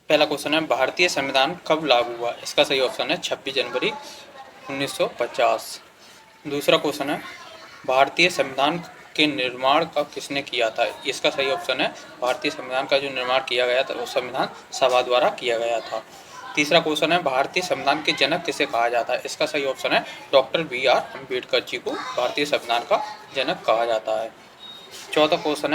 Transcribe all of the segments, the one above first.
पहला क्वेश्चन है भारतीय संविधान कब लागू हुआ? इसका सही ऑप्शन है 26 जनवरी 1950। दूसरा क्वेश्चन है भारतीय संविधान के निर्माण का किसने किया था? इसका सही ऑप्शन है भारतीय संविधान का जो निर्माण किया गया था वो संविधान सभा द्वारा किया गया था। तीसरा क्वेश्चन है भारतीय संविधान के जनक किसे कहा जाता है? इसका सही ऑप्शन है डॉक्टर बी.आर. अम्बेडकर जी को भारतीय संविधान का जनक कहा जाता है। चौथा क्वेश्चन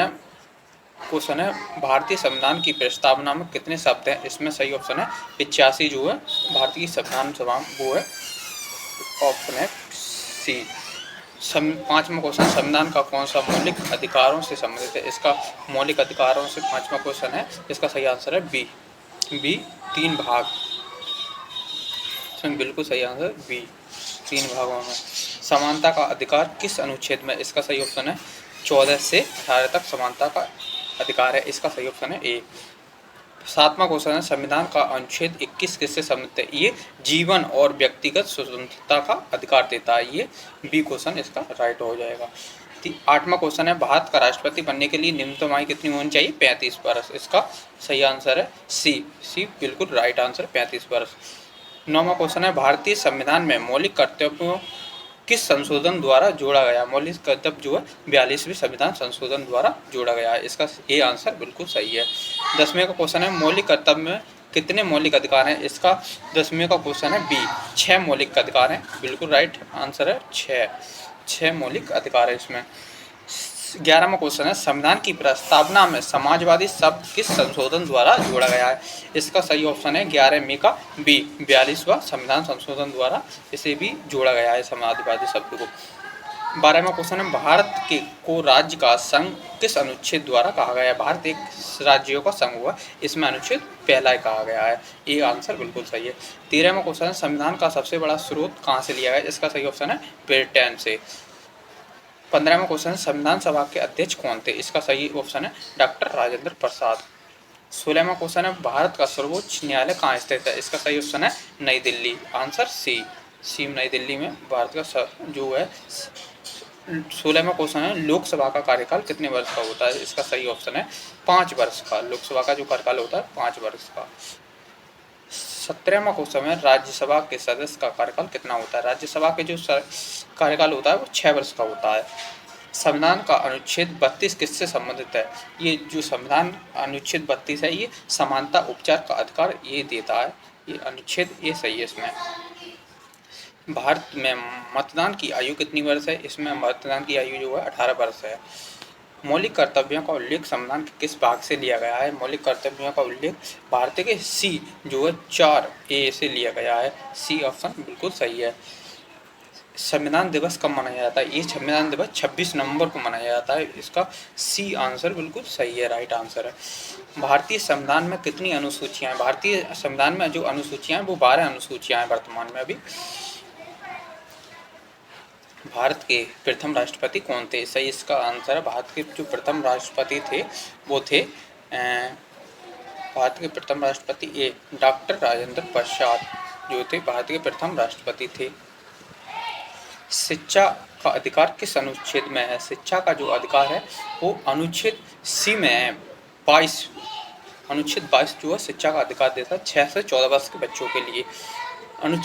है भारतीय संविधान की प्रस्तावना में कितने शब्द हैं? इसमें सही ऑप्शन है 85 जो है भारतीय संविधान सभा वो है ऑप्शन है सी। पांचवा क्वेश्चन संविधान का कौन सा मौलिक अधिकारों से संबंधित है? इसका मौलिक अधिकारों से पांचवा क्वेश्चन है, इसका सही आंसर है बी 3 भाग। बिल्कुल सही आंसर बी 3 भागों में। समानता का अधिकार किस अनुच्छेद में? इसका सही ऑप्शन है 14 से 18 तक समानता का अधिकार है। इसका सही ऑप्शन है ए। सातवां क्वेश्चन है संविधान का अनुच्छेद 21 किससे संबंधित है? ये जीवन और व्यक्तिगत स्वतंत्रता का अधिकार देता है। ये बी क्वेश्चन इसका राइट हो जाएगा। आठवां क्वेश्चन है भारत का राष्ट्रपति बनने के लिए न्यूनतम आयु कितनी होनी चाहिए? 35 वर्ष। इसका सही आंसर है सी बिल्कुल राइट आंसर 35 वर्ष। नौवां क्वेश्चन है भारतीय संविधान में मौलिक कर्तव्यों किस संशोधन द्वारा जोड़ा गया? मौलिक कर्तव्य जो है 42वें संविधान संशोधन द्वारा जोड़ा गया है। इसका ए आंसर बिल्कुल सही है। 10वें का क्वेश्चन है मौलिक कर्तव्य में कितने मौलिक अधिकार हैं? इसका 10वें का क्वेश्चन है बी 6 मौलिक अधिकार हैं। बिल्कुल राइट आंसर है 6 मौलिक अधिकार है इसमें। 11वां क्वेश्चन है संविधान की प्रस्तावना में समाजवादी शब्द किस संशोधन द्वारा जोड़ा गया है? इसका सही ऑप्शन है 11 मई का बी 42वां संविधान संशोधन द्वारा इसे भी जोड़ा गया है समाजवादी शब्द को। 12वां क्वेश्चन है भारत के को राज्य का संघ किस अनुच्छेद द्वारा कहा गया है? भारत एक राज्यों का संघ हुआ, इसमें अनुच्छेद पहला कहा गया है। ये आंसर बिल्कुल सही है। 13वां क्वेश्चन है संविधान का सबसे बड़ा स्रोत कहाँ से लिया गया? इसका सही ऑप्शन है ब्रिटेन से। 15वां क्वेश्चन है संविधान सभा के अध्यक्ष कौन थे? इसका सही ऑप्शन है डॉक्टर राजेंद्र प्रसाद। 16वां क्वेश्चन है भारत का सर्वोच्च न्यायालय कहाँ स्थित है? इसका सही ऑप्शन है नई दिल्ली। आंसर सी नई दिल्ली में भारत का जो है। 16वां क्वेश्चन है लोकसभा का कार्यकाल कितने वर्ष का होता है? इसका सही ऑप्शन है 5 वर्ष का। लोकसभा का जो कार्यकाल होता है 5 वर्ष का। 17वां क्वेश्चन है राज्यसभा के सदस्य का कार्यकाल कितना होता है? राज्यसभा के जो कार्यकाल होता है वो 6 वर्ष का होता है। संविधान का अनुच्छेद 32 किससे संबंधित है? ये जो संविधान अनुच्छेद 32 है ये समानता उपचार का अधिकार ये देता है। ये अनुच्छेद ये सही है इसमें। भारत में मतदान की आयु कितनी वर्ष है? इसमें मतदान की आयु जो है 18 वर्ष है। मौलिक कर्तव्यों का उल्लेख संविधान के किस भाग से लिया गया है? मौलिक कर्तव्यों का उल्लेख भारतीय के सी जो है 4A से लिया गया है। सी ऑप्शन बिल्कुल सही है। संविधान दिवस कब मनाया जाता है? ये संविधान दिवस 26 नवंबर को मनाया जाता है। इसका सी आंसर बिल्कुल सही है, राइट आंसर है। भारतीय संविधान में कितनी अनुसूचियां हैं? भारतीय संविधान में जो अनुसूचियां हैं वो 12 अनुसूचियां हैं वर्तमान में अभी। भारत के प्रथम राष्ट्रपति कौन थे? सही इसका आंसर है भारत के जो प्रथम राष्ट्रपति थे वो थे भारत के प्रथम राष्ट्रपति ए डॉक्टर राजेंद्र प्रसाद जो थे भारत के प्रथम राष्ट्रपति थे। शिक्षा का अधिकार किस अनुच्छेद में है? शिक्षा का जो अधिकार है वो अनुच्छेद सी में है। 22 अनुच्छेद 22 जो है शिक्षा का अधिकार देता है 6 से 14 वर्ष के बच्चों के लिए। अनुच्छेद